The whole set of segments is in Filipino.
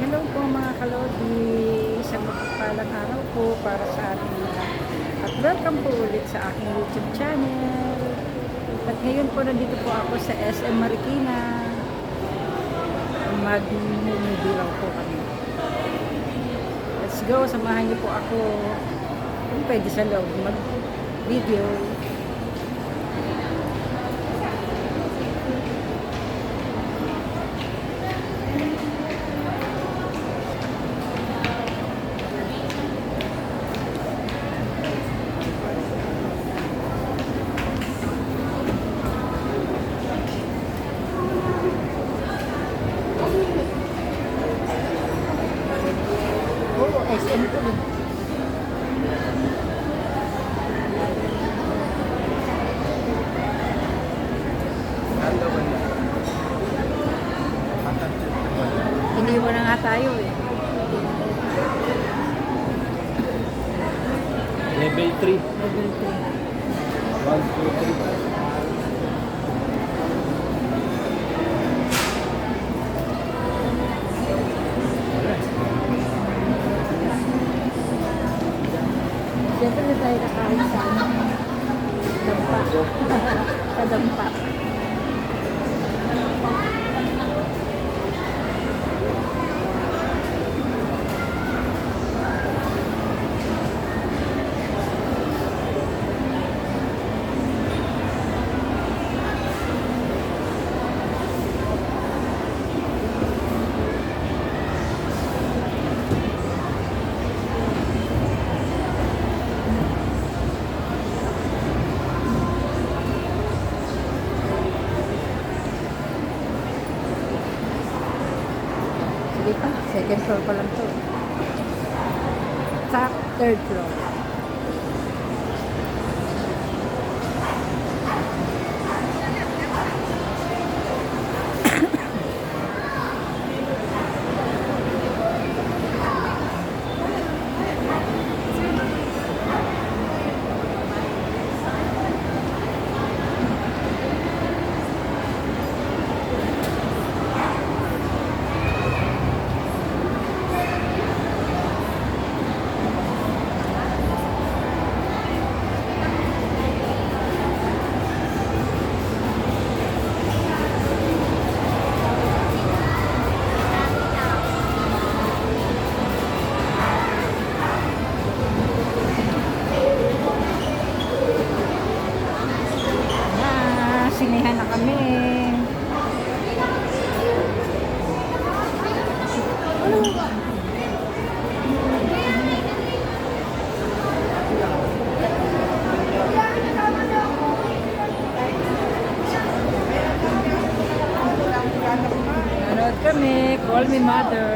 Hello po mga kalodi. Isang mapagpalang araw po para sa ating lahat. At welcome po ulit sa aking YouTube channel. At ngayon po nandito po ako sa SM Marikina. Magmumubilaw po kami. Let's go, samahan niyo po ako kung pwede sa loob mag-video. SM po. Iniwan na nga tayo eh. Level 3. Level 3. 1, 2, 3. Siyempre na tayo kakain sa dampa. Sa dampa. Sige pa, second floor pa lang to. Sa third floor. Sinihan na kami. Nanood kami. Call Me Mother.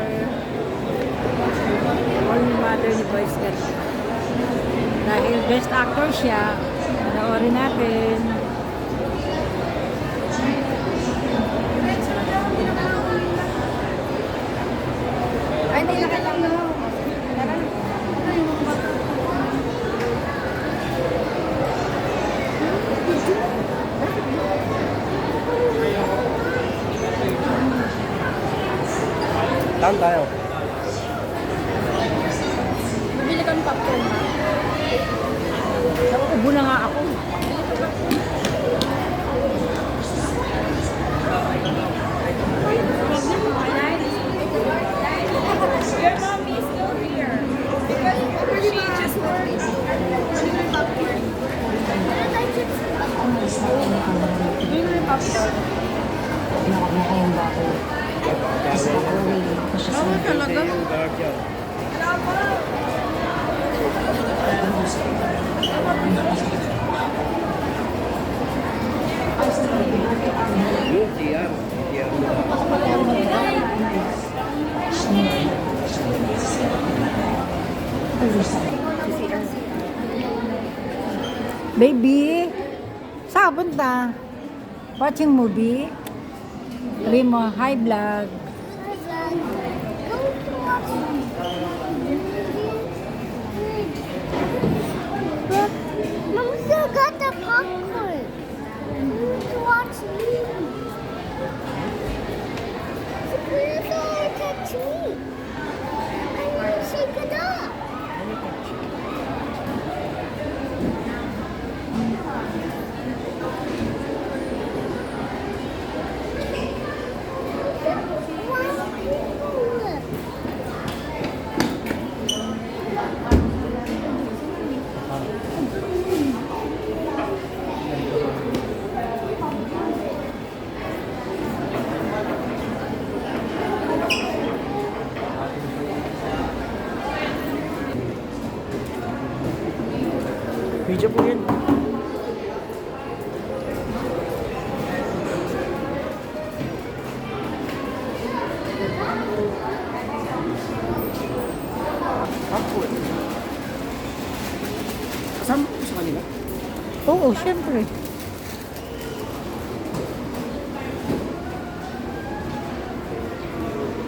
Call Me Mother ni Boyce Ganda. Dahil best actor siya, panoorin natin. Ay, hindi na kailangan. Saan tayo? Bili kang popcorn ha? Ubo na nga ako. Your mommy is still here because she just worked. Popcorn. Tinawag na kayong bako. Kasi ako nailig ko siya sa Oo, talaga. Yung TR. Baby, saan punta? Watching movie? Sabi mo, hi vlog. Mom still got the popcorn. We need to watch me. Please don't touch me. Oo, syempre.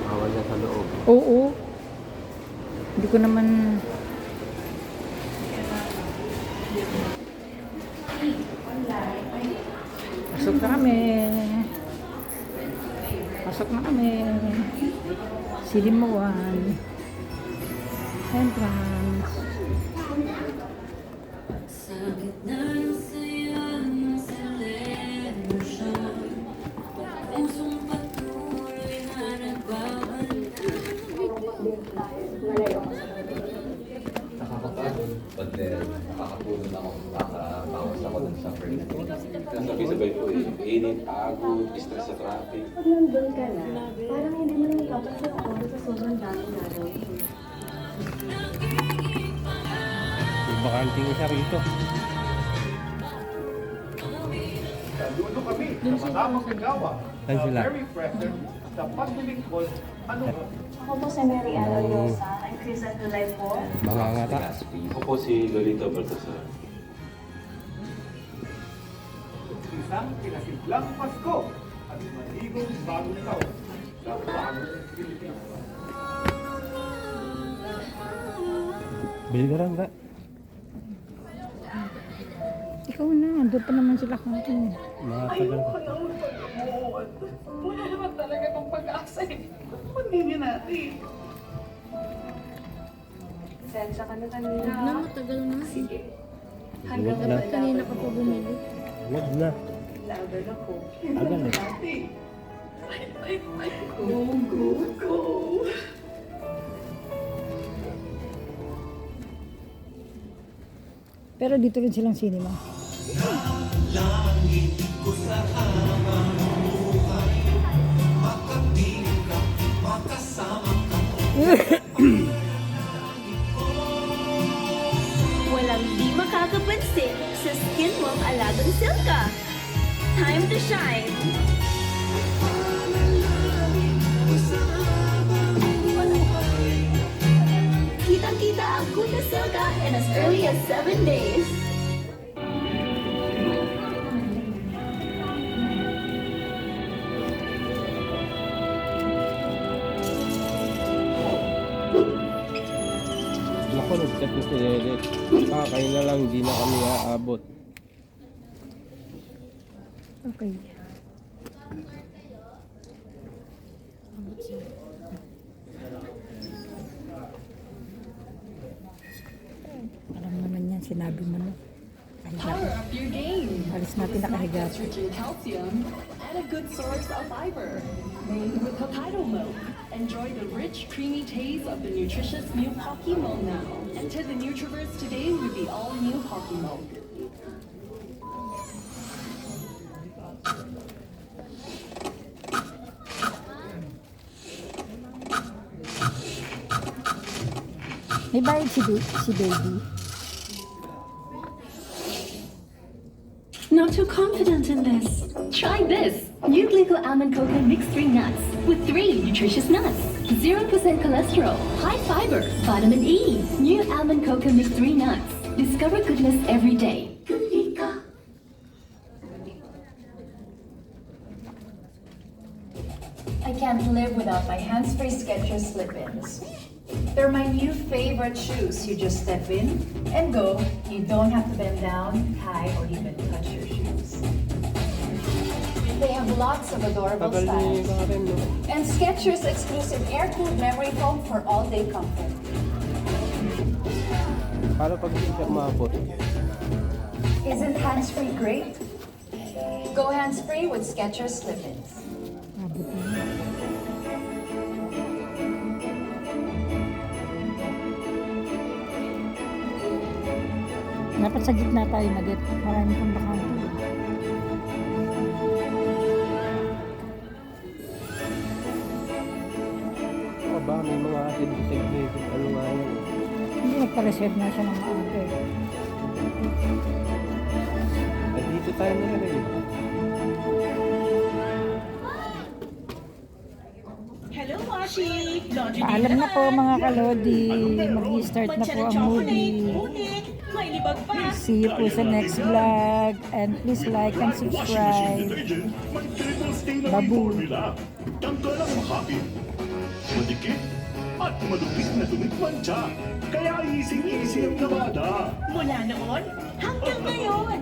Bawal na sa loob. Oo. Hindi ko naman... Pasok na kami. Pasok na kami. Silimuan. Entrance. Nakakapagod. But then, nakakatulong ako, nakakabawas ako ng suffering. Sabay-sabay po eh. Init, pagod, stress sa traffic. Pag nandun ka na, parang hindi mo naman papansin ako sa sobrang dami na gawin. Bakanting isa rito. Saludo kami sa masamang kagawa Saan na sila? very present sa paglilingkod. Ano ba? Ako po si Mary Ann Oliosa. I'm Crisant Dulay po. Mga ngata. Ako po si Lolito Baltasar. Isang pinasimplang Pasko at maligong bagong taon sa bagong Pilipinas. Bili ka lang, ka? Ikaw na, doon pa naman sila kantin. Makatagal ka. Wala naman talaga ng pag-asa eh. Pagiging natin. Sensya ka na kanina. Na matagal na. Sige. Huwag na. Kanina ka pa bumili. Huwag na. Louder na po. Agal eh. Go. Pero dito rin silang cinema. Walang di makakapansin sa skin mong alagang Silka. Time to shine! Kitang-kita ang Kuya Silka in as early as 7 days. Naku, nag-chat na si Lelet. Kayo na lang, di na kami aabot. Okay. Alam naman yan, sinabi mo na. Power up your game. Alis natin nakahiga. Nitrogen calcium and a good source of fiber. Made with Hokkaido milk. Enjoy the rich, creamy taste of the nutritious new Pocky Milk now. Enter the Nutriverse today with the all-new Pocky Milk. May bayad si baby. Not too confident in this. Try this. New Glico Almond Cocoa Mixed 3 Nuts with 3 nutritious nuts. 0% cholesterol, high fiber, vitamin E. New Almond Cocoa Mixed 3 Nuts. Discover goodness every day. I can't live without my hands-free Skechers slip-ins. They're my new favorite shoes. You just step in and go. You don't have to bend down, tie, or even touch your shoes. They have lots of adorable Tagal ni styles. Karen, no? And Skechers exclusive air-cooled memory foam for all-day comfort. Para pag hindi siya umabot. Isn't hands-free great? Go hands-free with Skechers slip-ins. Abot na. Dapat sa gitna tayo na dit. Marami kang bakante. O ba, may mga designated ano nga yan. Hindi nagpa-reserve na siya ng maaga eh. At dito tayo na rin eh. Hello, Washi! Laundry Paalam day na po mga kalodi. Mag-start na po ang movie. May libag pa. See you po sa next vlog. And please like and subscribe. May triple stain na Babu. formula. Tanggalang makapit, madikit, at madupit na tumitmantsa. Kaya easy-easy ang lamada. Mula noon hanggang ngayon.